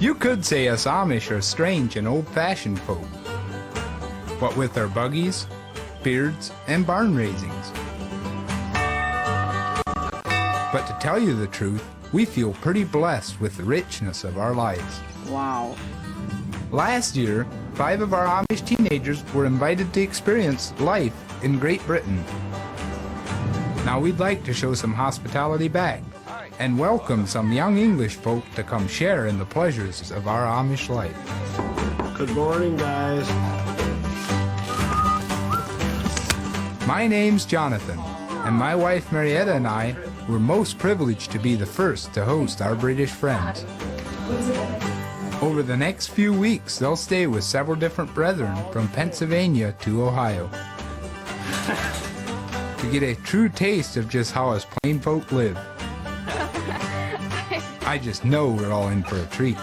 You could say us Amish are strange and old-fashioned folk, what with our buggies, beards, and barn raisings. But to tell you the truth, we feel pretty blessed with the richness of our lives. Wow. Last year, 5 of our Amish teenagers were invited to experience life in Great Britain. Now we'd like to show some hospitality back and welcome some young English folk to come share in the pleasures of our Amish life. Good morning, guys. My name's Jonathan, and my wife Marietta and I were most privileged to be the first to host our British friends. Over the next few weeks, they'll stay with several different brethren from Pennsylvania to Ohio to get a true taste of just how us plain folk live. I just know we're all in for a treat.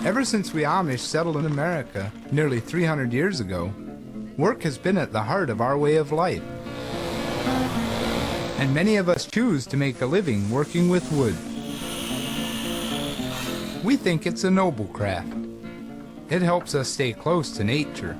Ever since we Amish settled in America nearly 300 years ago, work has been at the heart of our way of life. And many of us choose to make a living working with wood. We think it's a noble craft. It helps us stay close to nature.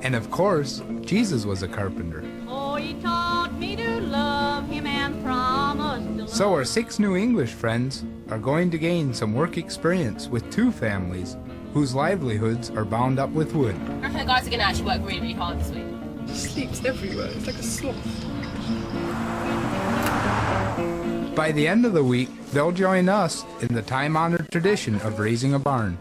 And of course, Jesus was a carpenter. Oh, he taught me to love him and promised to love. So our 6 new English friends are going to gain some work experience with 2 families whose livelihoods are bound up with wood. I reckon the guys are going to actually work really, really hard this week. Sleeps everywhere. It's like a sloth. By the end of the week, they'll join us in the time-honored tradition of raising a barn.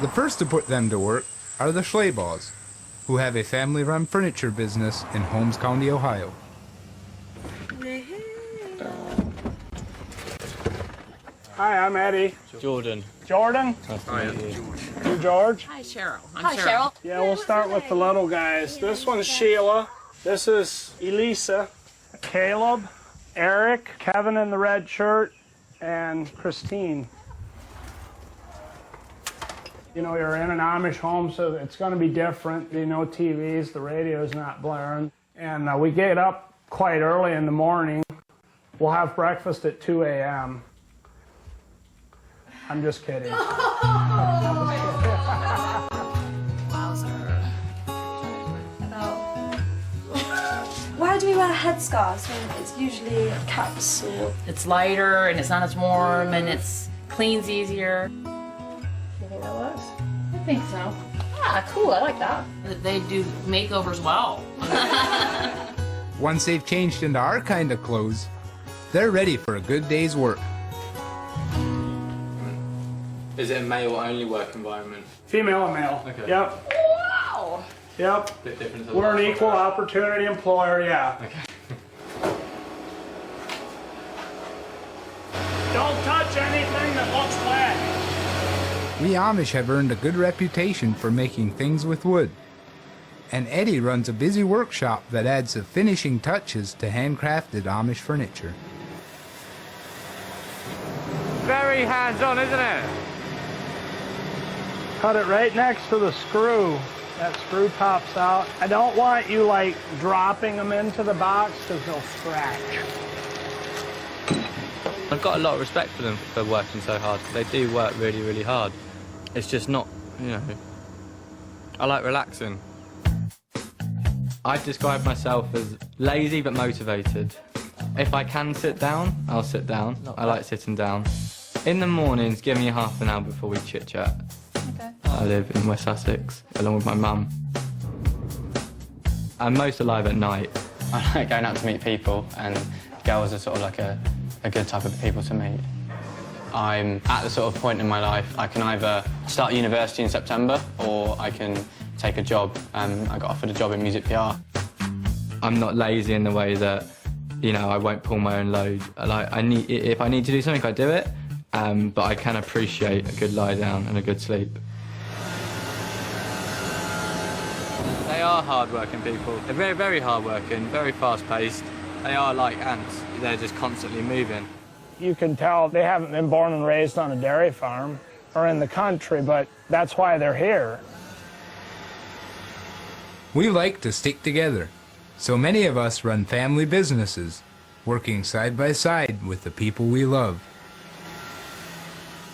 The first to put them to work are the Schlebaugh, who have a family-run furniture business in Holmes County, Ohio. Hi, I'm Eddie. Jordan. Jordan? Hi, You George? Hi, Cheryl. Hi, Cheryl. Yeah, we'll start with the little guys. This one's Sheila. This is Elisa. Caleb. Eric. Kevin in the red shirt. And Christine. You know, you're in an Amish home, so it's going to be different. You know, TVs, the radio's not blaring. And we get up quite early in the morning. We'll have breakfast at 2 a.m. I'm just kidding. Why do we wear headscarves when it's usually caps or... It's lighter and it's not as warm and it's cleans easier. Do you think that works? I think so. Ah, cool. I like that. They do makeovers well. Once they've changed into our kind of clothes, they're ready for a good day's work. Is it a male-only work environment? Female and male. Okay. Yep. Wow. Yep. Bit different to We're an the equal opportunity employer, yeah. Okay. Don't touch anything that looks wet. We Amish have earned a good reputation for making things with wood. And Eddie runs a busy workshop that adds the finishing touches to handcrafted Amish furniture. Very hands-on, isn't it? Cut it right next to the screw. That screw pops out. I don't want you like dropping them into the box because they'll scratch. I've got a lot of respect for them for working so hard. They do work really, really hard. It's just not, you know, I like relaxing. I'd describe myself as lazy but motivated. If I can sit down, I'll sit down. I like sitting down. In the mornings, give me half an hour before we chit-chat. Okay. I live in West Sussex, along with my mum. I'm most alive at night. I like going out to meet people, and girls are sort of like a good type of people to meet. I'm at the sort of point in my life, I can either start university in September, or I can take a job. I got offered a job in music PR. I'm not lazy in the way that, you know, I won't pull my own load. If I need to do something, I do it. But I can appreciate a good lie down and a good sleep. They are hard-working people. They're very, very hard-working, very fast-paced. They are like ants. They're just constantly moving. You can tell they haven't been born and raised on a dairy farm or in the country, but that's why they're here. We like to stick together, so many of us run family businesses, working side by side with the people we love.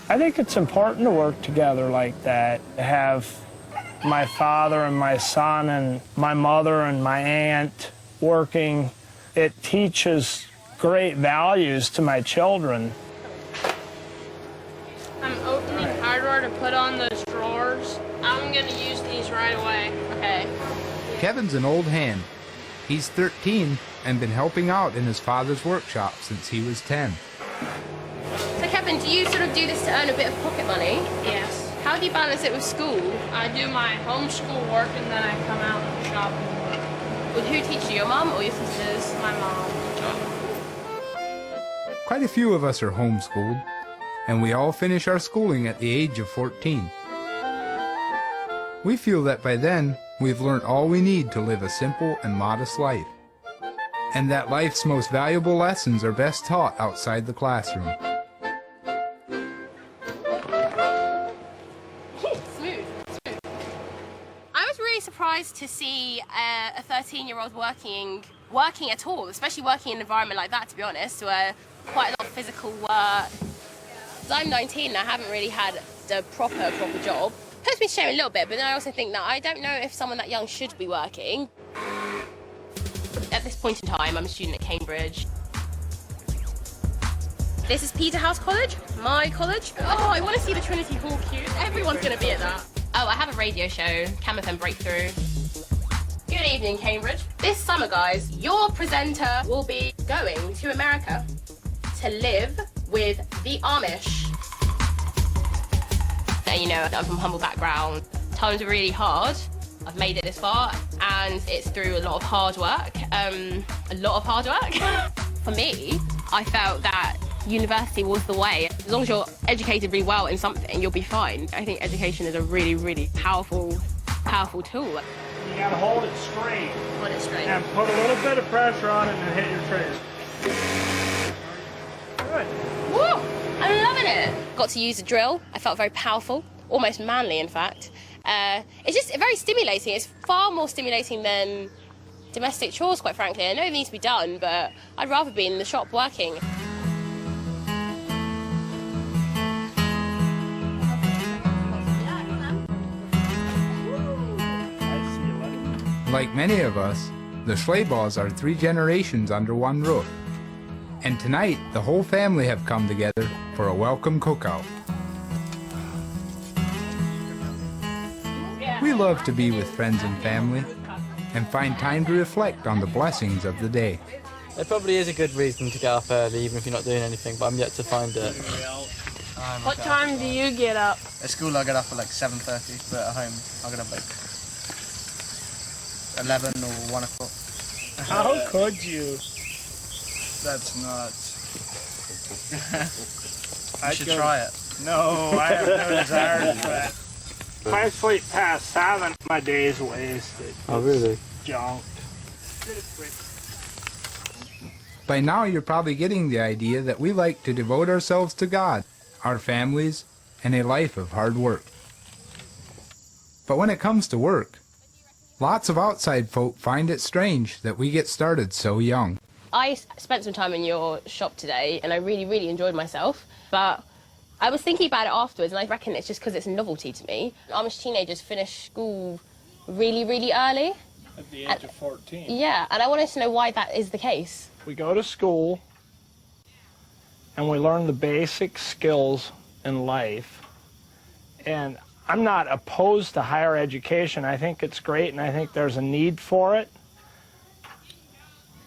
I think it's important to work together like that, to have my father and my son and my mother and my aunt working. It teaches great values to my children. I'm opening hardware to put on those drawers. I'm going to use these right away. Okay. Kevin's an old hand. He's 13 and been helping out in his father's workshop since he was 10. So Kevin, do you sort of do this to earn a bit of pocket money? Yes. How do you balance it with school? I do my homeschool work and then I come out and shop and work. Well, who teaches you, your mom or your sisters? My mom. Quite a few of us are homeschooled, and we all finish our schooling at the age of 14. We feel that by then, we've learned all we need to live a simple and modest life, and that life's most valuable lessons are best taught outside the classroom. Smooth. I was really surprised to see a 13-year-old working at all, especially working in an environment like that, to be honest, where quite a lot of physical work. I'm 19 and I haven't really had the proper job. Puts me to shame a little bit, but then I also think that I don't know if someone that young should be working. At this point in time, I'm a student at Cambridge. This is Peterhouse College, my college. Oh, I want to see the Trinity Hall queue. Everyone's going to be at that. Oh, I have a radio show, Cam FM Breakthrough. Good evening, Cambridge. This summer, guys, your presenter will be going to America to live with the Amish. Now, you know, I'm from a humble background. Times are really hard. I've made it this far, and it's through a lot of hard work. For me, I felt that university was the way. As long as you're educated really well in something, you'll be fine. I think education is a really, really powerful tool. You gotta hold it straight. Hold it straight. And put a little bit of pressure on it and hit your trigger. Good. Woo! I'm loving it. Got to use a drill. I felt very powerful, almost manly, in fact. It's just very stimulating. It's far more stimulating than domestic chores, quite frankly. I know it needs to be done, but I'd rather be in the shop working. Like many of us, the Schleballs are 3 generations under one roof. And tonight, the whole family have come together for a welcome cookout. We love to be with friends and family and find time to reflect on the blessings of the day. There probably is a good reason to get up early, even if you're not doing anything, but I'm yet to find it. What time do you get up? At school I get up at like 7:30, but at home I get up like 11 or 1 o'clock. How could you? That's nuts. You should try it. No, I have no desire for that. If I sleep past 7, my day's wasted. Oh, really? Junk. By now, you're probably getting the idea that we like to devote ourselves to God, our families, and a life of hard work. But when it comes to work, lots of outside folk find it strange that we get started so young. I spent some time in your shop today and I really, really enjoyed myself, but I was thinking about it afterwards and I reckon it's just because it's a novelty to me. Amish teenagers finish school really, really early. At the age of 14. Yeah, and I wanted to know why that is the case. We go to school and we learn the basic skills in life. And I'm not opposed to higher education. I think it's great and I think there's a need for it.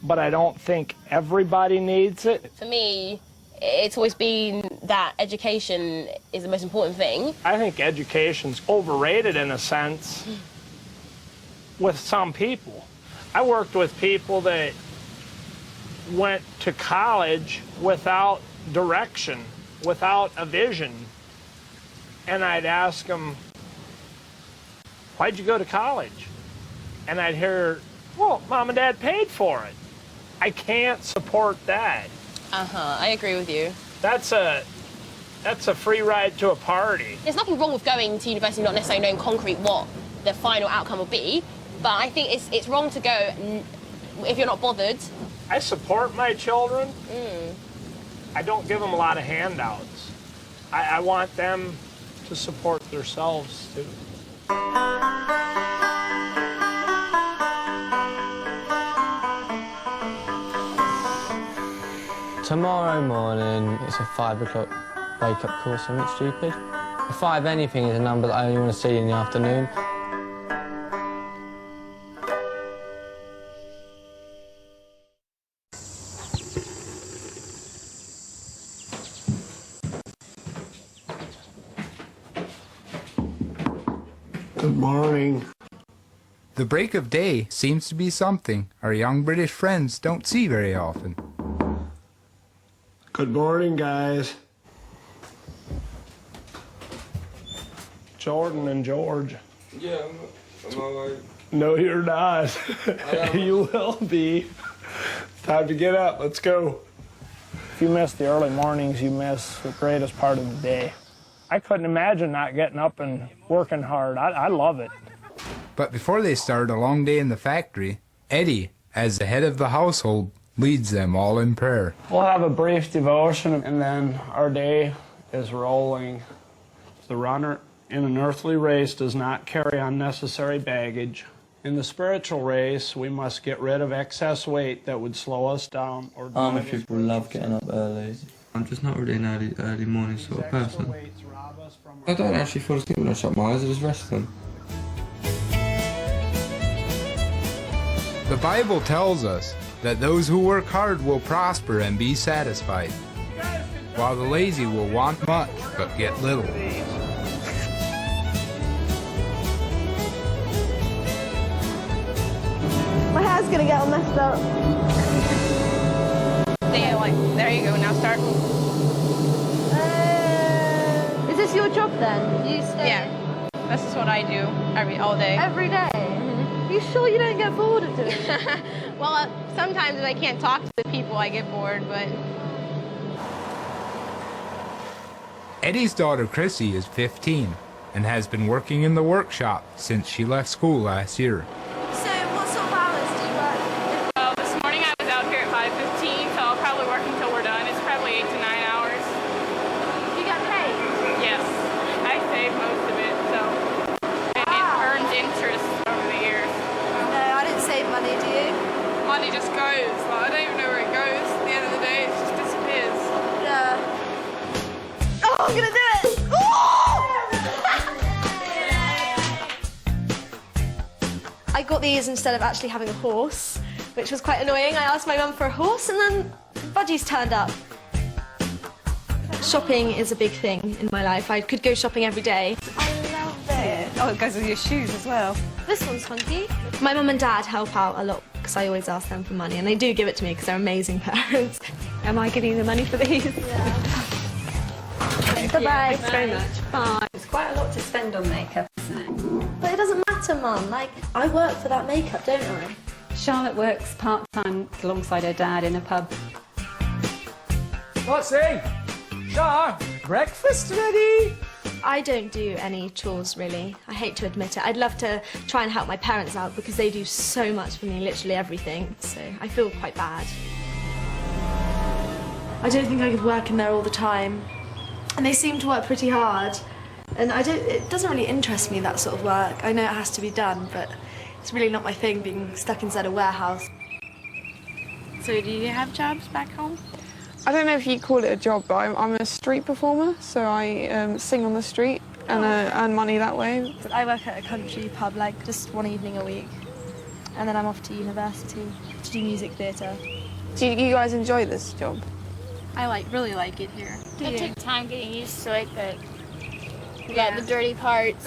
But I don't think everybody needs it. For me, it's always been that education is the most important thing. I think education's overrated in a sense with some people. I worked with people that went to college without direction, without a vision. And I'd ask them, why'd you go to college? And I'd hear, well, Mom and Dad paid for it. I can't support that. I agree with you. That's a free ride to a party. There's nothing wrong with going to university not necessarily knowing concrete what the final outcome will be, but I think it's wrong to go if you're not bothered. I support my children. I don't give them a lot of handouts. I want them to support themselves, too. Tomorrow morning, it's a 5 o'clock wake-up call, something stupid. A 5 anything is a number that I only want to see in the afternoon. Good morning. The break of day seems to be something our young British friends don't see very often. Good morning, guys. Jordan and George. Yeah, I'm all right. No, you're not. You will be. Time to get up. Let's go. If you miss the early mornings, you miss the greatest part of the day. I couldn't imagine not getting up and working hard. I love it. But before they start a long day in the factory, Eddie, as the head of the household, leads them all in prayer. We'll have a brief devotion, and then our day is rolling. The runner in an earthly race does not carry unnecessary baggage. In the spiritual race, we must get rid of excess weight that would slow us down. Amish people love getting up early. I'm just not really an early morning sort of person. I don't actually fall asleep when I shut my eyes, I just rest them. The Bible tells us that those who work hard will prosper and be satisfied, while the lazy will want much but get little. My hair's gonna get all messed up. There you go, now start. Is this your job then? You stay? Yeah, this is what I do all day. Every day? Are you sure you don't get bored of doing it? Well, sometimes if I can't talk to the people, I get bored, but... Eddie's daughter Chrissy is 15 and has been working in the workshop since she left school last year. So what sort of hours do you work? Well, this morning I was out here at 5:15, so I'll probably work until we're done. It's probably 8 to 9 hours. You get paid? Yes, I save most of it, so and it earns interest over the years. No, I didn't save money, do you? Money just goes. Like, I don't even know where it goes. At the end of the day, it just disappears. Yeah. Oh, I'm gonna do it! I got these instead of actually having a horse, which was quite annoying. I asked my mum for a horse and then budgies turned up. Shopping is a big thing in my life. I could go shopping every day. I love it. Oh, it goes with your shoes as well. This one's funky. My mum and dad help out a lot because I always ask them for money, and they do give it to me because they're amazing parents. Am I getting the money for these? Yeah. Bye-bye. Thanks very much. Bye. It's quite a lot to spend on makeup, isn't it? But it doesn't matter, Mum. Like, I work for that makeup, don't I? Charlotte works part-time alongside her dad in a pub. What's in? Char, breakfast ready? I don't do any chores, really. I hate to admit it. I'd love to try and help my parents out because they do so much for me, literally everything. So I feel quite bad. I don't think I could work in there all the time. And they seem to work pretty hard. And it doesn't really interest me, that sort of work. I know it has to be done, but it's really not my thing, being stuck inside a warehouse. So do you have jobs back home? I don't know if you call it a job, but I'm a street performer, so I sing on the street and earn money that way. I work at a country pub, like just one evening a week. And then I'm off to university to do music theatre. Do you guys enjoy this job? I really like it here. It takes time getting used to it, but we got the dirty parts.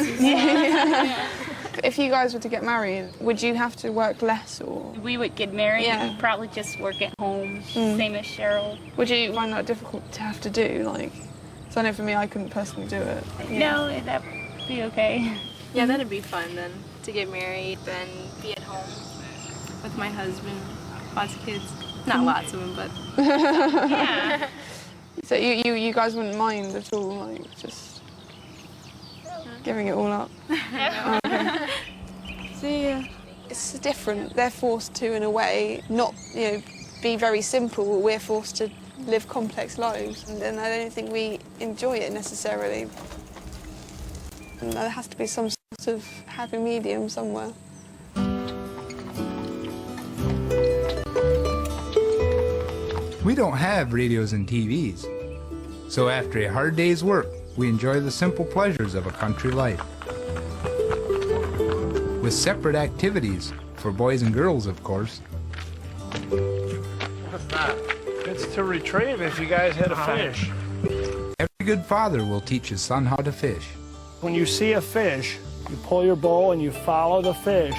If you guys were to get married, would you have to work less or? We would get married Yeah. and probably just work at home, same as Cheryl. Would you find that difficult to have to do? Like, so I know for me, I couldn't personally do it. No, that'd be okay. Yeah, that'd be fun then, to get married and be at home with my husband, lots of kids. Not lots of them, but... Yeah. So you guys wouldn't mind at all, like, just giving it all up? Okay. See, it's different. They're forced to, in a way, not, be very simple. We're forced to live complex lives, and I don't think we enjoy it necessarily. And there has to be some sort of happy medium somewhere. We don't have radios and TVs, so after a hard day's work, we enjoy the simple pleasures of a country life. With separate activities, for boys and girls, of course. What's that? It's to retrieve if you guys hit a fish. Every good father will teach his son how to fish. When you see a fish, you pull your bow and you follow the fish.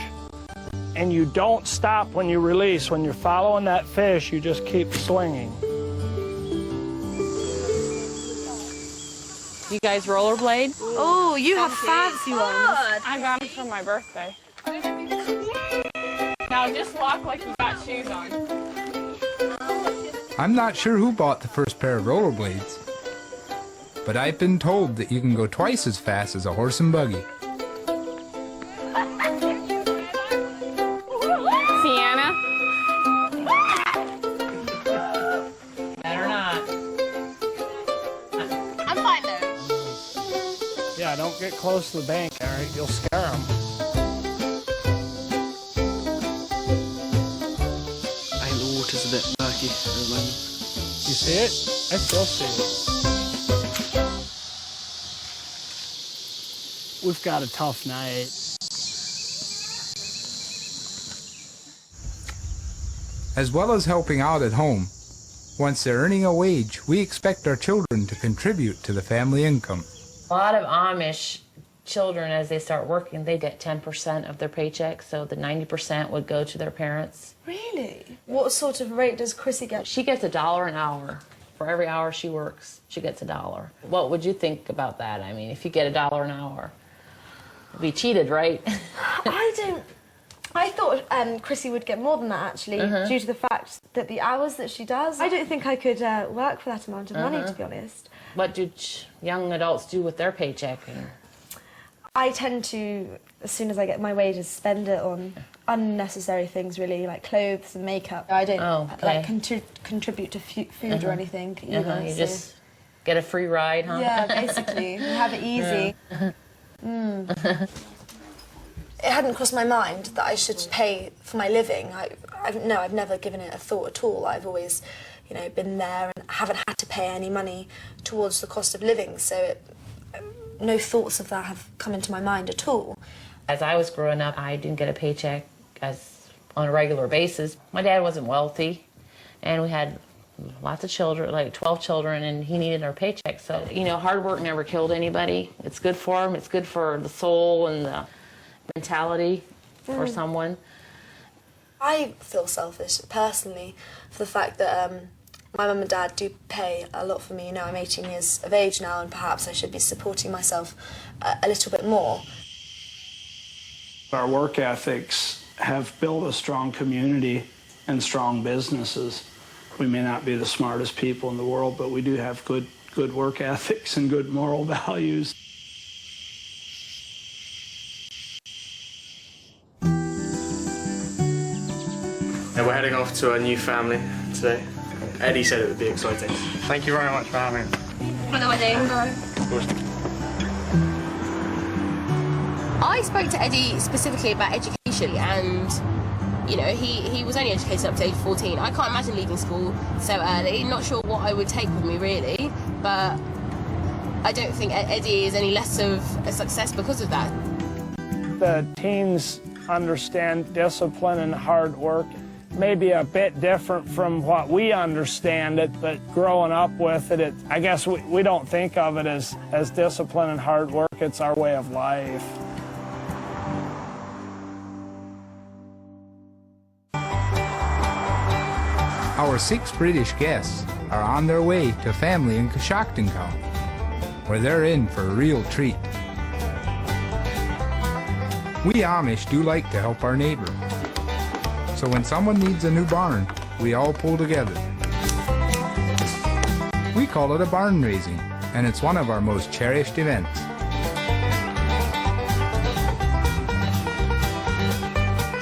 And you don't stop when you release. When you're following that fish, you just keep swinging. You guys rollerblade? Oh, you have fancy ones. I got them for my birthday. Now just walk like you got shoes on. I'm not sure who bought the first pair of rollerblades, but I've been told that you can go twice as fast as a horse and buggy. Sienna? Better not. I'm fine though. Yeah, don't get close to the bank, Eric. You'll scare them. I think the water's a bit murky at the moment. You see it? I still see it. We've got a tough night. As well as helping out at home, once they're earning a wage, we expect our children to contribute to the family income. A lot of Amish children, as they start working, they get 10% of their paycheck, so the 90% would go to their parents. Really? What sort of rate does Chrissy get? She gets $1 an hour. For every hour she works, she gets $1. What would you think about that? I mean, if you get $1 an hour, it'd be cheated, right? I thought Chrissy would get more than that, actually, due to the fact that the hours that she does. I don't think I could work for that amount of money, to be honest. What do young adults do with their paycheck? I tend to, as soon as I get my wages, spend it on unnecessary things, really, like clothes and makeup. I don't contribute to food or anything either. You just get a free ride, huh? Yeah, basically. Have it easy. It hadn't crossed my mind that I should pay for my living. I've never given it a thought at all. I've always, been there and haven't had to pay any money towards the cost of living. So no thoughts of that have come into my mind at all. As I was growing up, I didn't get a paycheck on a regular basis. My dad wasn't wealthy, and we had lots of children, like 12 children, and he needed our paycheck. So, hard work never killed anybody. It's good for him. It's good for the soul and the mentality for someone. I feel selfish, personally, for the fact that my mum and dad do pay a lot for me. I'm 18 years of age now, and perhaps I should be supporting myself a little bit more. Our work ethics have built a strong community and strong businesses. We may not be the smartest people in the world, but we do have good work ethics and good moral values. Yeah, we're heading off to a new family today. Eddie said it would be exciting. Thank you very much for having us. Hello, Eddie. I spoke to Eddie specifically about education, and he was only educated up to age 14. I can't imagine leaving school so early. Not sure what I would take with me, really, but I don't think Eddie is any less of a success because of that. The teens understand discipline and hard work. Maybe a bit different from what we understand it, but growing up with it, I guess we don't think of it as discipline and hard work. It's our way of life. Our 6 British guests are on their way to family in Coshocton County, where they're in for a real treat. We Amish do like to help our neighbor. So when someone needs a new barn, we all pull together. We call it a barn raising, and it's one of our most cherished events.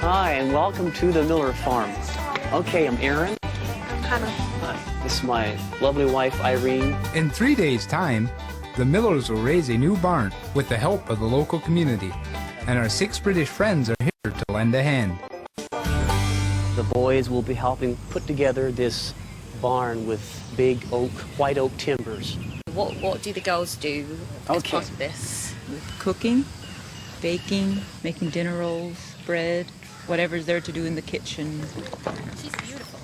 Hi, and welcome to the Miller Farm. Okay, I'm Aaron. I'm Hannah. Hi, this is my lovely wife, Irene. In 3 days' time, the Millers will raise a new barn with the help of the local community, and our 6 British friends are here to lend a hand. The boys will be helping put together this barn with big oak, white oak timbers. What do the girls do as part of this? Cooking, baking, making dinner rolls, bread, whatever's there to do in the kitchen. She's beautiful.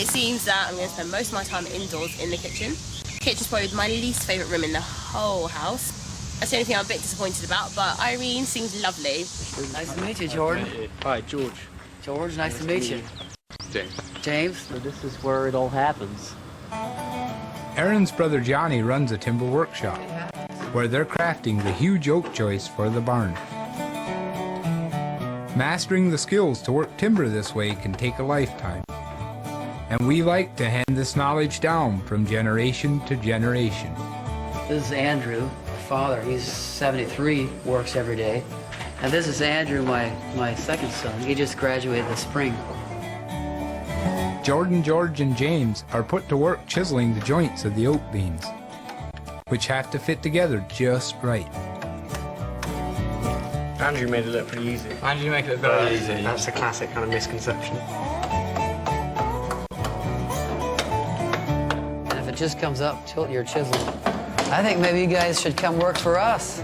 It seems that I'm going to spend most of my time indoors in the kitchen. The kitchen's probably my least favourite room in the whole house. That's the only thing I'm a bit disappointed about, but Irene seems lovely. Nice to meet you, Jordan. Hi, George. George, nice to meet you. James. James. So this is where it all happens. Aaron's brother Johnny runs a timber workshop, where they're crafting the huge oak joists for the barn. Mastering the skills to work timber this way can take a lifetime, and we like to hand this knowledge down from generation to generation. This is Andrew, father. He's 73, works every day. And this is Andrew, my second son. He just graduated this spring. Jordan, George, and James are put to work chiseling the joints of the oak beams, which have to fit together just right. Andrew made it look pretty easy. Andrew make it look very easy. That's a classic kind of misconception. And if it just comes up, tilt your chisel. I think maybe you guys should come work for us.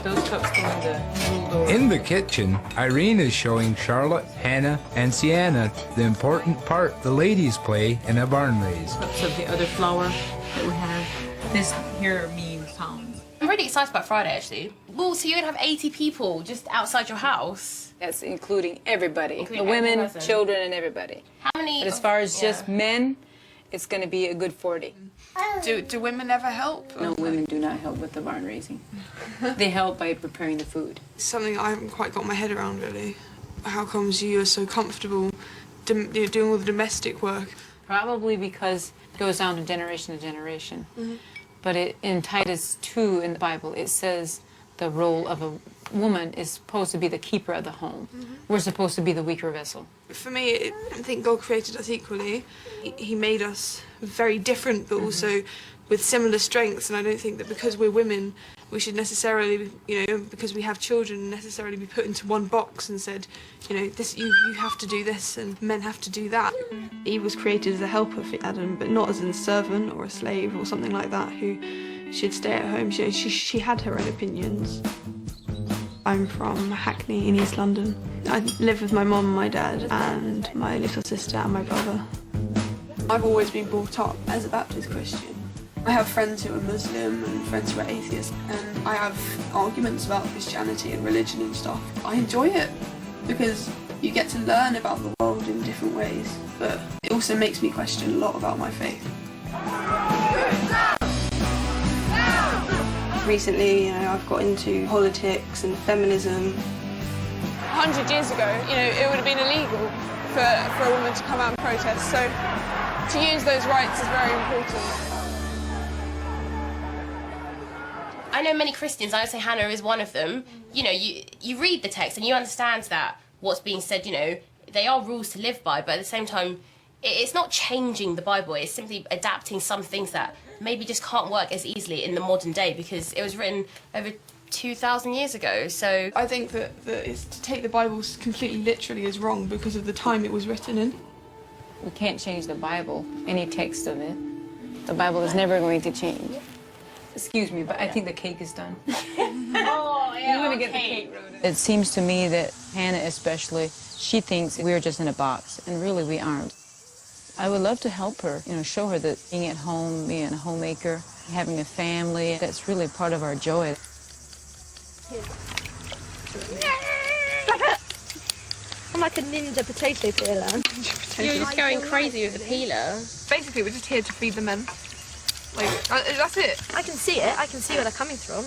Those cups go in the door. In the kitchen, Irene is showing Charlotte, Hannah, and Sienna the important part the ladies play in a barn raise. Cups of the other flour that we have. This here means pounds. I'm really excited about Friday, actually. Well, so you're going to have 80 people just outside your house? That's including everybody. Including the women, every person. children, and everybody. How many? But as far as just men, it's going to be a good 40. Do women ever help? No, women do not help with the barn raising. They help by preparing the food. Something I haven't quite got my head around, really. How comes you are so comfortable doing all the domestic work? Probably because it goes down to generation to generation. But in Titus 2 in the Bible, it says the role of a woman is supposed to be the keeper of the home. We're supposed to be the weaker vessel. For me, I think God created us equally. He made us very different, but also with similar strengths. And I don't think that because we're women, we should necessarily, because we have children, necessarily be put into one box and said, this you have to do this and men have to do that. Eve was created as a helper for Adam, but not as a servant or a slave or something like that who should stay at home. She had her own opinions. I'm from Hackney in East London. I live with my mum and my dad and my little sister and my brother. I've always been brought up as a Baptist Christian. I have friends who are Muslim and friends who are atheists, and I have arguments about Christianity and religion and stuff. I enjoy it because you get to learn about the world in different ways, but it also makes me question a lot about my faith. Recently, I've got into politics and feminism. 100 years ago, it would have been illegal for a woman to come out and protest, so to use those rights is very important. I know many Christians, I would say Hannah is one of them. You read the text and you understand that what's being said, they are rules to live by, but at the same time, it's not changing the Bible, it's simply adapting some things that maybe just can't work as easily in the modern day because it was written over 2,000 years ago, so... I think that to take the Bible completely literally is wrong because of the time it was written in. We can't change the Bible, any text of it. The Bible is never going to change. Excuse me, but I think the cake is done. Oh, yeah, You want to get the cake. It seems to me that Hannah especially, she thinks we're just in a box, and really we aren't. I would love to help her, show her that being at home, being a homemaker, having a family, that's really part of our joy. I'm like a ninja potato peeler. You're just going crazy with the peeler. Basically, we're just here to feed the men. That's it. I can see it. I can see where they're coming from.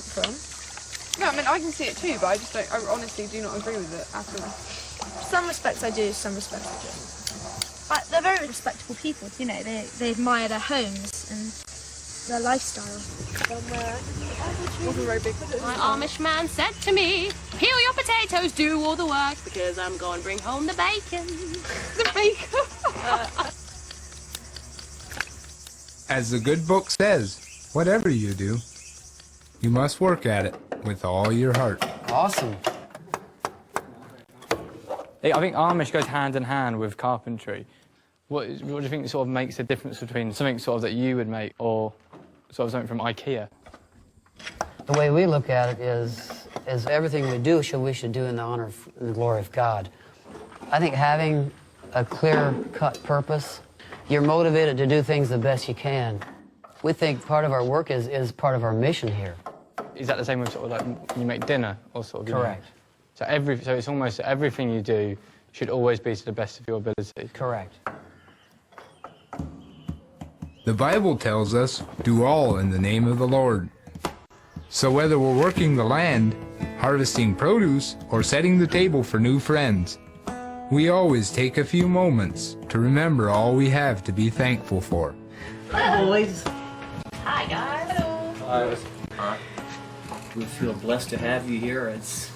No, I can see it too, but I honestly do not agree with it at all. Some respects I do, some respects I don't. But they're very respectable people, you know, they admire their homes and their lifestyle. My Amish man said to me, peel your potatoes, do all the work, because I'm going to bring home the bacon. The bacon. As the good book says, whatever you do, you must work at it with all your heart. Awesome. I think Amish goes hand in hand with carpentry. What do you think sort of makes the difference between something sort of that you would make or sort of something from IKEA? The way we look at it is everything we do we should do in the honor and the glory of God. I think having a clear-cut purpose, you're motivated to do things the best you can. We think part of our work is part of our mission here. Is that the same with sort of like when you make dinner or sort of? Correct. So it's almost everything you do should always be to the best of your ability. Correct. The Bible tells us, do all in the name of the Lord. So whether we're working the land, harvesting produce, or setting the table for new friends, we always take a few moments to remember all we have to be thankful for. Hi, boys. Hi, guys. Hello. Hi. We feel blessed to have you here. It's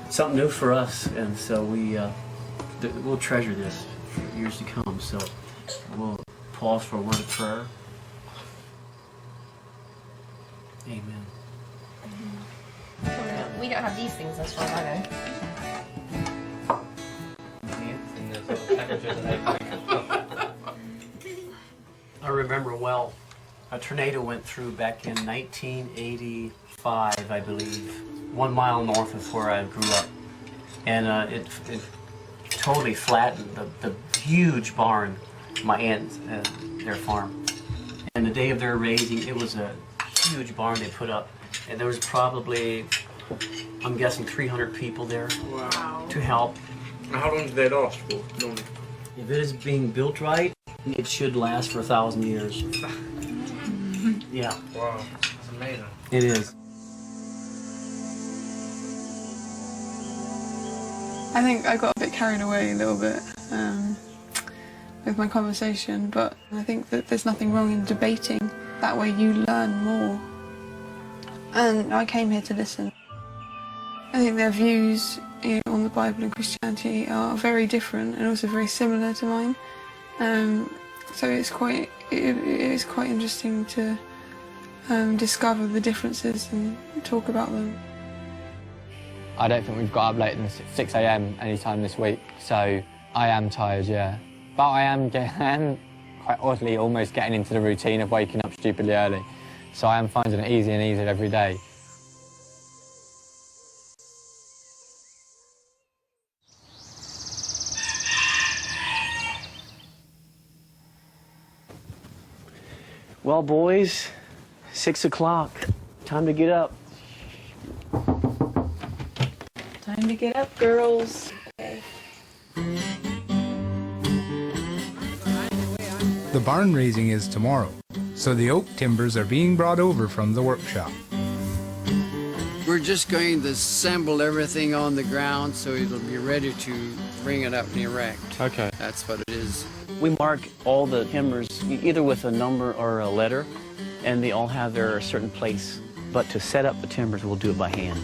something new for us, and so we'll treasure this for years to come. So we'll pause for a word of prayer. Amen. We don't have these things as far as I know. I remember well, a tornado went through back in 1985, I believe, 1 mile north of where I grew up. And it totally flattened the huge barn, my aunt's, their farm. And the day of their raising, it was a huge barn they put up. And there was probably, I'm guessing, 300 people there. Wow. To help. How long did they last for, normally? If it is being built right, it should last for 1,000 years. Yeah. Wow, that's amazing. It is. I think I got a bit carried away a little bit with my conversation, but I think that there's nothing wrong in debating. That way you learn more. And I came here to listen. I think their views on the Bible and Christianity are very different and also very similar to mine. So it's quite interesting to discover the differences and talk about them. I don't think we've got up later than 6 a.m. any time this week, so I am tired, yeah. But I am quite oddly almost getting into the routine of waking up stupidly early. So I am finding it easier and easier every day. Well, boys, 6 o'clock. Time to get up. Time to get up, girls. The barn raising is tomorrow, so the oak timbers are being brought over from the workshop. We're just going to assemble everything on the ground so it'll be ready to bring it up and erect. Okay. That's what it is. We mark all the timbers either with a number or a letter, and they all have their certain place. But to set up the timbers, we'll do it by hand.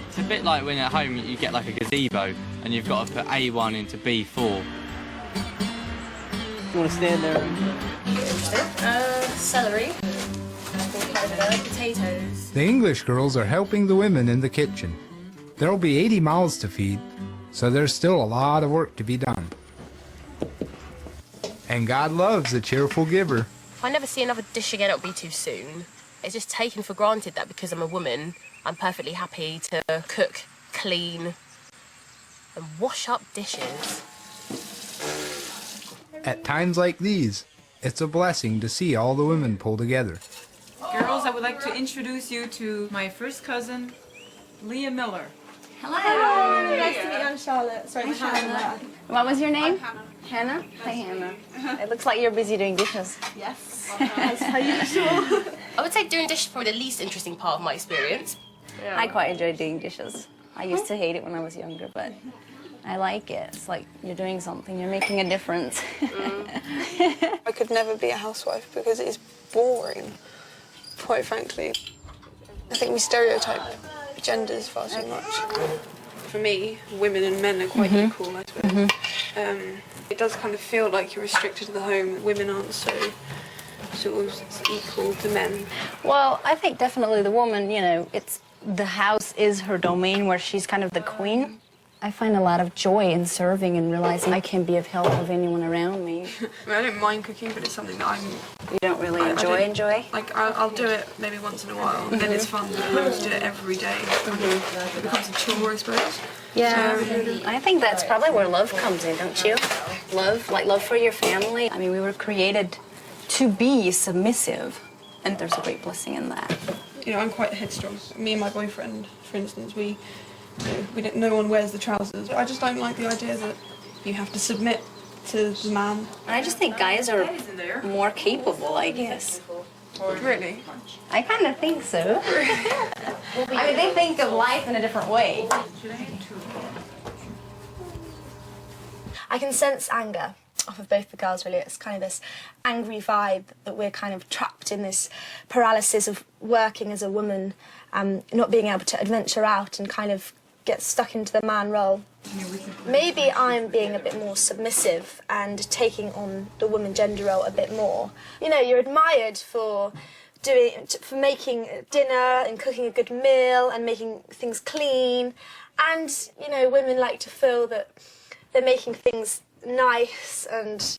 It's a bit like when at home you get like a gazebo and you've got to put A1 into B4. You want to stand there? Celery, potatoes. The English girls are helping the women in the kitchen. There'll be 80 mouths to feed, so there's still a lot of work to be done. And God loves a cheerful giver. If I never see another dish again, it'll be too soon. It's just taken for granted that because I'm a woman, I'm perfectly happy to cook, clean, and wash up dishes. At times like these, it's a blessing to see all the women pull together. Girls, I would like to introduce you to my first cousin, Leah Miller. Hello. Hi. Nice to meet you. I'm Charlotte. Sorry, Hannah. What was your name? Hannah. Hi, Hannah. It looks like you're busy doing dishes. Yes. As per usual. I would say doing dishes is probably the least interesting part of my experience. I quite enjoy doing dishes. I used to hate it when I was younger, but I like it. It's like you're doing something, you're making a difference. I could never be a housewife because it is boring, quite frankly. I think we stereotype genders far too much. For me, women and men are quite equal, I suppose. It does kind of feel like you're restricted to the home. Women aren't so sort of equal to men. Well, I think definitely the woman, you know, the house is her domain where she's kind of the queen. I find a lot of joy in serving and realizing I can be of help of anyone around me. I don't mind cooking, but it's something that You don't really enjoy? Like, I'll do it maybe once in a while, and then it's fun. I have to do it every day. It becomes a chore, I suppose. Yeah, I think that's probably where love comes in, don't you? Love, like love for your family. I mean, we were created to be submissive, and there's a great blessing in that. You know, I'm quite headstrong. Me and my boyfriend, for instance, no one wears the trousers. I just don't like the idea that you have to submit to the man. I just think guys are more capable, I guess. Really? I kind of think so. I mean, they think of life in a different way. I can sense anger off of both the girls, really. It's kind of this angry vibe that we're kind of trapped in this paralysis of working as a woman, not being able to adventure out and kind of get stuck into the man role. Maybe I'm being a bit more submissive and taking on the woman gender role a bit more. You know, you're admired for making dinner and cooking a good meal and making things clean. And, you know, women like to feel that they're making things nice, and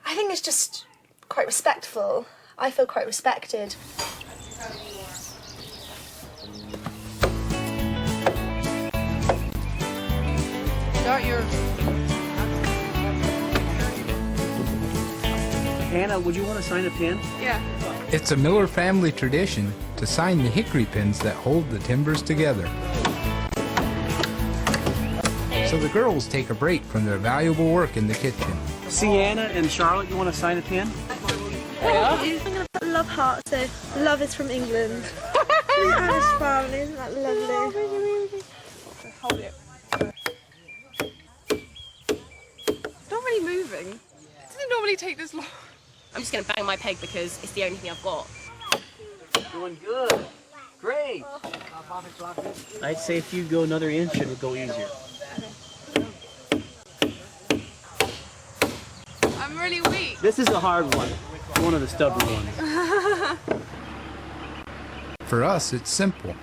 I think it's just quite respectful. I feel quite respected. Start your... Hannah, would you want to sign a pin? Yeah. It's a Miller family tradition to sign the hickory pins that hold the timbers together. So the girls take a break from their valuable work in the kitchen. Sienna and Charlotte, you want to sign a pin? Yeah. I'm going to put love heart, so love is from England. The Amish family, isn't that lovely? Hold it. It's not really moving. Doesn't it normally take this long? I'm just going to bang my peg because it's the only thing I've got. Doing good. Great. I'd say if you go another inch, it would go easier. I'm really weak. This is a hard one of the stubborn ones. For us, it's simple.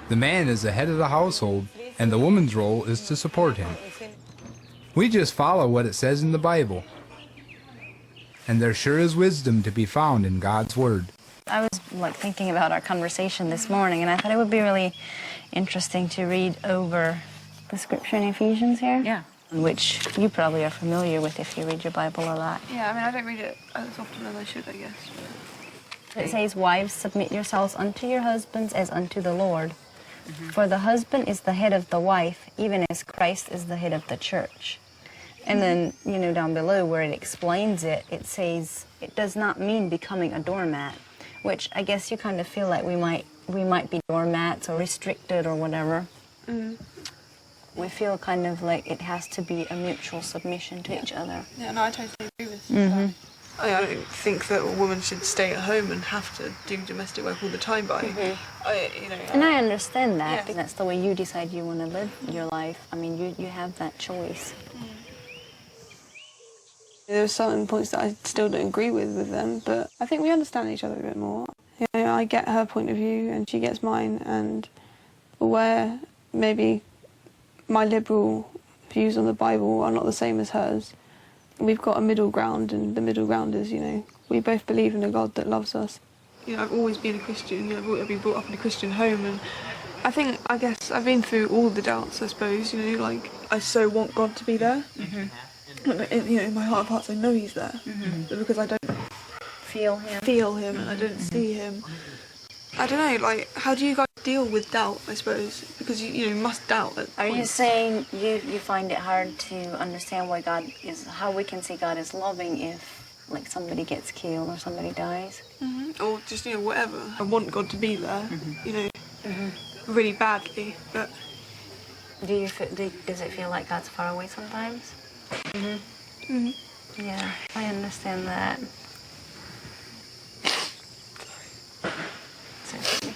The man is the head of the household, and the woman's role is to support him. We just follow what it says in the Bible. And there sure is wisdom to be found in God's Word. I was thinking about our conversation this morning, and I thought it would be really interesting to read over the scripture in Ephesians here. Yeah. Which you probably are familiar with if you read your Bible a lot. Yeah, I mean, I don't read it as often as I should, I guess. It says, "Wives, submit yourselves unto your husbands as unto the Lord. For the husband is the head of the wife, even as Christ is the head of the church." And then, you know, down below where it explains it, it says, it does not mean becoming a doormat, which I guess you kind of feel like we might be doormats or restricted or whatever. We feel kind of like it has to be a mutual submission to each other. Yeah, no, I totally agree with that. I don't think that a woman should stay at home and have to do domestic work all the time, but And I understand that. Yeah. That's the way you decide you want to live your life. I mean, you have that choice. There are certain points that I still don't agree with them, but I think we understand each other a bit more. You know, I get her point of view and she gets mine, and where maybe my liberal views on the Bible are not the same as hers, we've got a middle ground, and the middle ground is, you know, we both believe in a God that loves us. You know, I've always been a Christian, you know, I've been brought up in a Christian home, and I guess I've been through all the doubts, I suppose, you know, like, I so want God to be there. You know, in my heart of hearts I know he's there, but because I don't feel him and I don't see him, I don't know, like, how do you guys deal with doubt, I suppose, because you must doubt at Are points. you saying you find it hard to understand why God is, how we can see God is loving if, like, somebody gets killed or somebody dies? Or just, you know, whatever. I want God to be there, you know, really badly, but Does it feel like God's far away sometimes? Mm-hmm. Mm-hmm. Yeah, I understand that. Sorry.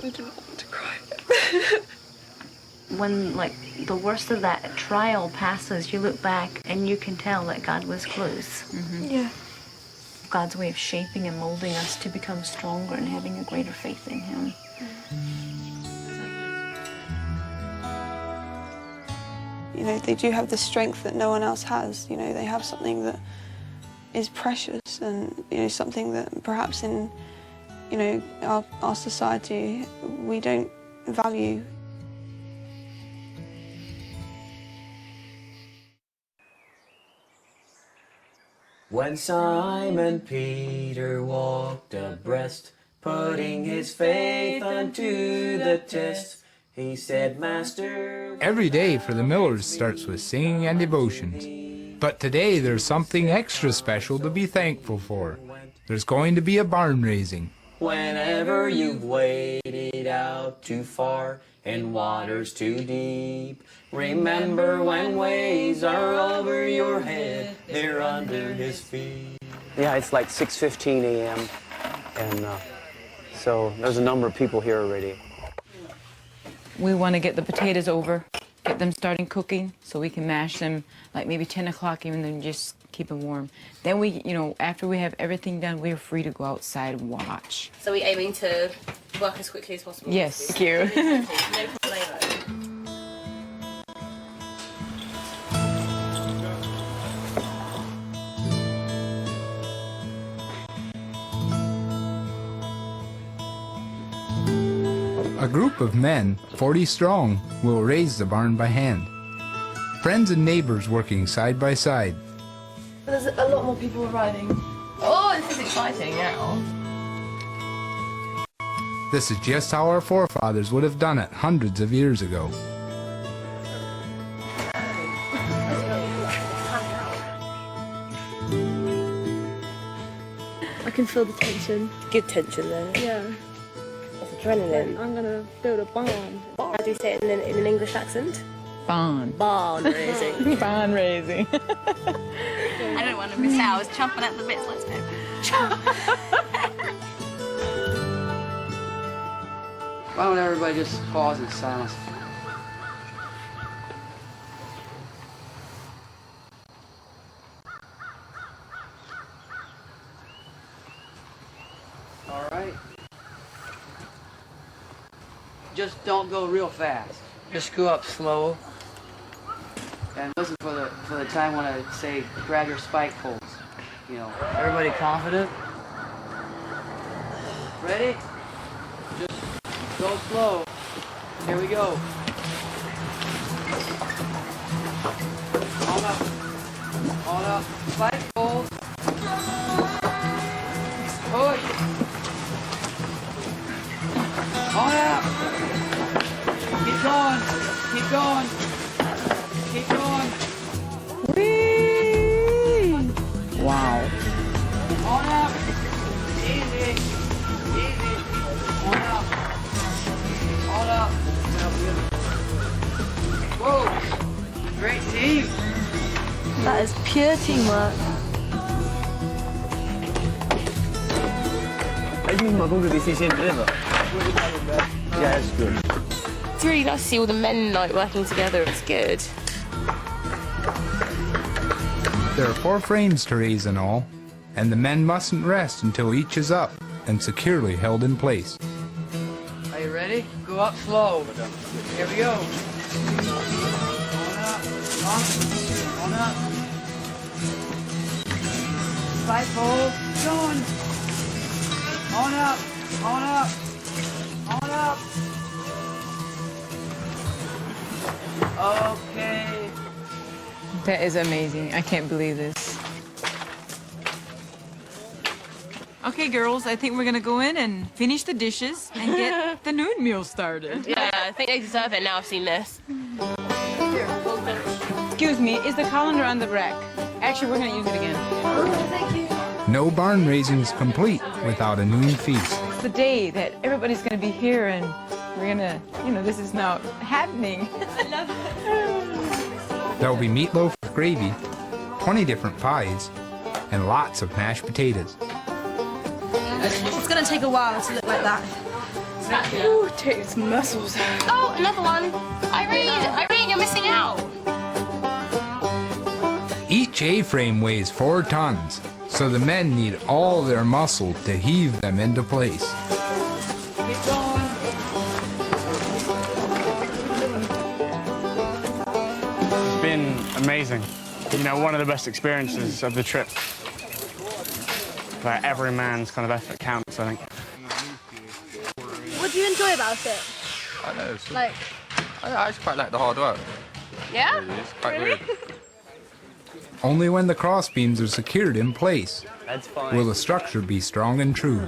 I don't want to cry. When, like, the worst of that trial passes, you look back and you can tell that God was close. Mm-hmm. Yeah. God's way of shaping and molding us to become stronger and having a greater faith in Him. You know, they do have the strength that no one else has. You know, they have something that is precious and, you know, something that perhaps in, you know, our society we don't value. When Simon Peter walked abreast, putting his faith unto the test, he said, Master... Every day for the Millers starts with singing and devotions. But today there's something extra special to be thankful for. There's going to be a barn raising. Whenever you've waded out too far and waters too deep, remember when waves are over your head, they're under his feet. Yeah, it's like 6:15 a.m. and so there's a number of people here already. We want to get the potatoes over, get them starting cooking so we can mash them like maybe 10 o'clock even then just keep them warm. Then we, you know, after we have everything done, we're free to go outside and watch. So we're aiming to work as quickly as possible? Yes, thank you. A group of men, 40 strong, will raise the barn by hand. Friends and neighbors working side by side. There's a lot more people arriving. Oh, this is exciting now. This is just how our forefathers would have done it hundreds of years ago. I can feel the tension. Good tension there. Yeah. It's adrenaline. I'm gonna build a barn. How do you say it in an English accent? Barn. Barn raising. Barn raising. I don't want to miss out. I was chomping at the bits. Let's go. Why don't everybody just pause in silence? All right. Just don't go real fast. Just go up slow. And listen for the time when I say grab your spike poles. You know, everybody confident? Ready? Just go slow. Here we go. On up. On up. Spike poles. Push. On up. Keep going. Keep going. Keep going. Whee! Wow. On up. Easy. Easy. On up. On up. Whoa. Great team. That is pure teamwork. Yeah, it's good. It's really nice to see all the men like working together. It's good. There are 4 frames to raise in all, and the men mustn't rest until each is up and securely held in place. Are you ready? Go up slow. Here we go. On up. On up. Spike pole. Going. On up. On up. On up. Okay. That is amazing. I can't believe this. Okay, girls, I think we're gonna go in and finish the dishes and get the noon meal started. Yeah, I think they deserve it now I've seen this. Excuse me, is the colander on the rack? Actually, we're gonna use it again. Thank you. No barn raising is complete without a noon feast. It's the day that everybody's going to be here and we're going to, this is now happening. I love it. There'll be meatloaf with gravy, 20 different pies, and lots of mashed potatoes. It's going to take a while to look like that. Ooh, it takes muscles. Oh, another one. Irene, you're missing out. Each A-frame weighs 4 tons, so the men need all their muscle to heave them into place. It's been amazing. One of the best experiences of the trip. Where every man's kind of effort counts, I think. What do you enjoy about it? I know. I just quite like the hard work. Yeah? It's quite weird. Only when the cross beams are secured in place will the structure be strong and true.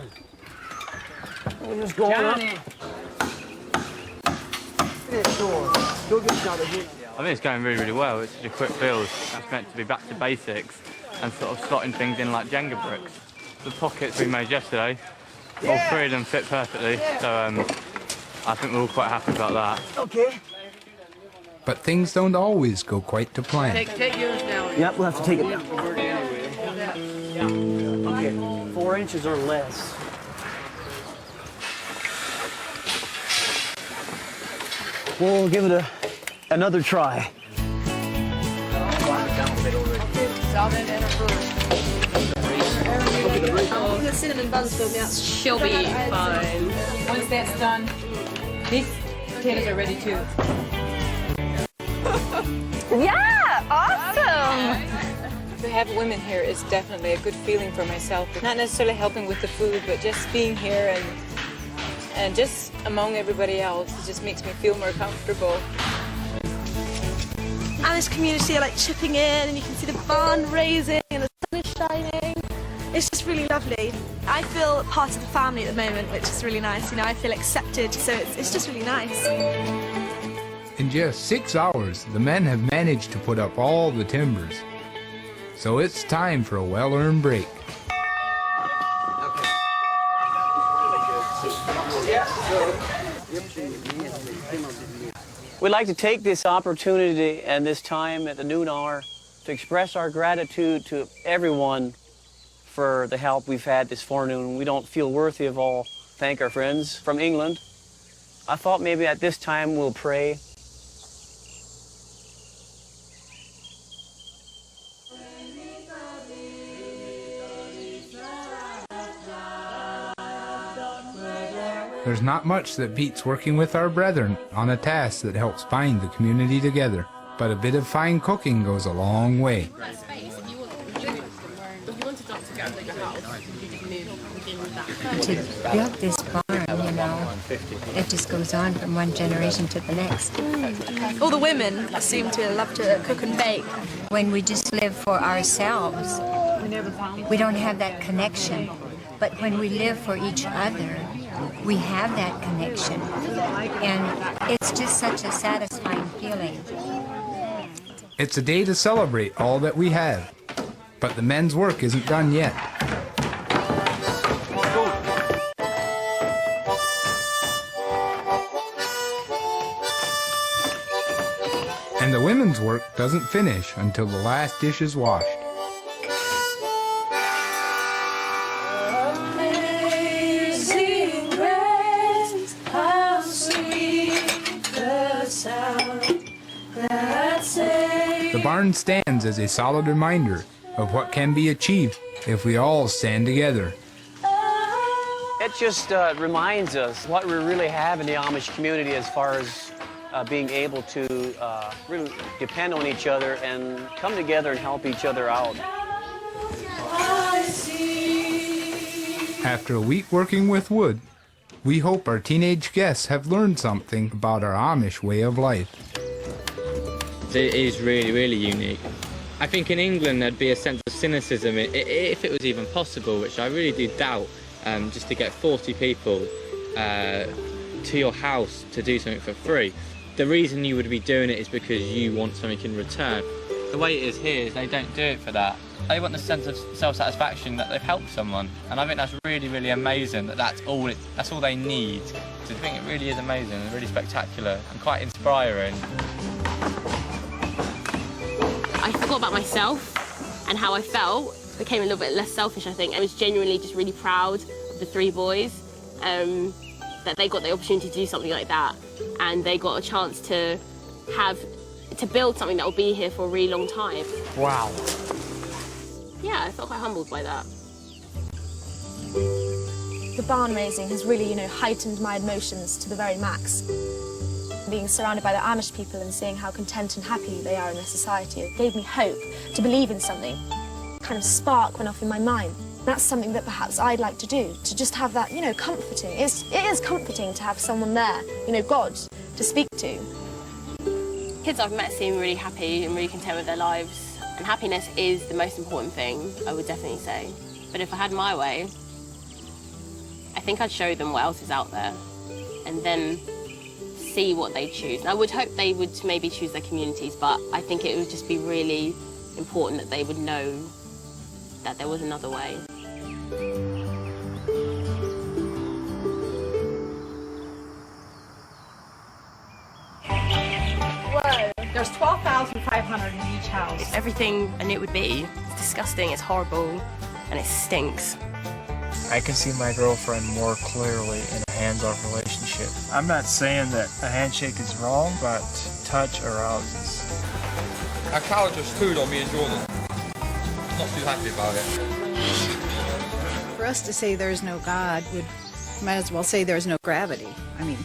We're just going up. I think it's going really, really well. It's a quick build. It's meant to be back to basics and sort of slotting things in like Jenga bricks. The pockets we made yesterday, all 3 of them fit perfectly, so I think we're all quite happy about that. Okay. But things don't always go quite to plan. Take yours down. Yep, we'll have to take it down. Okay, 4 inches or less. We'll give it another try. The cinnamon buns filled me up. She'll be fine. Once that's done, these potatoes are ready too. Yeah, awesome! To have women here is definitely a good feeling for myself. Not necessarily helping with the food, but just being here and just among everybody else. It just makes me feel more comfortable. And this community are like chipping in, and you can see the barn raising and the sun is shining. It's just really lovely. I feel part of the family at the moment, which is really nice. I feel accepted, so it's just really nice. In just 6 hours, the men have managed to put up all the timbers. So it's time for a well-earned break. We'd like to take this opportunity and this time at the noon hour to express our gratitude to everyone for the help we've had this forenoon. We don't feel worthy of all. Thank our friends from England. I thought maybe at this time we'll pray. There's not much that beats working with our brethren on a task that helps bind the community together, but a bit of fine cooking goes a long way. To build this barn, it just goes on from one generation to the next. All the women seem to love to cook and bake. When we just live for ourselves, we don't have that connection. But when we live for each other, we have that connection. And it's just such a satisfying feeling. It's a day to celebrate all that we have, but the men's work isn't done yet. And the women's work doesn't finish until the last dish is washed. Amazing grace, how sweet the sound that saved. The barn stands as a solid reminder of what can be achieved if we all stand together. It just reminds us what we really have in the Amish community as far as being able to really depend on each other and come together and help each other out. After a week working with wood, we hope our teenage guests have learned something about our Amish way of life. It is really, really unique. I think in England there'd be a sense of cynicism, if it was even possible, which I really do doubt, just to get 40 people to your house to do something for free. The reason you would be doing it is because you want something in return. The way it is here is they don't do it for that. They want the sense of self-satisfaction that they've helped someone, and I think that's really, really amazing. That's all they need. So I think it really is amazing and really spectacular and quite inspiring. I forgot about myself and how I felt. Became a little bit less selfish, I think. I was genuinely just really proud of the 3 boys, that they got the opportunity to do something like that, and they got a chance to build something that will be here for a really long time. Wow. Yeah, I felt quite humbled by that. The barn raising has really, heightened my emotions to the very max. Being surrounded by the Amish people and seeing how content and happy they are in their society, it gave me hope to believe in something. Kind of spark went off in my mind. That's something that perhaps I'd like to do, to just have that, comforting. It is comforting to have someone there, God, to speak to. Kids I've met seem really happy and really content with their lives, and happiness is the most important thing, I would definitely say. But if I had my way, I think I'd show them what else is out there, and then see what they choose. And I would hope they would maybe choose their communities, but I think it would just be really important that they would know that there was another way. Whoa, there's 12,500 in each house. It's everything I knew it would be. It's disgusting, it's horrible, and it stinks. I can see my girlfriend more clearly in a hands-off relationship. I'm not saying that a handshake is wrong, but touch arouses. Our cow just pooed on me and Jordan. Not too happy about it. For us to say there's no God, might as well say there's no gravity. I mean,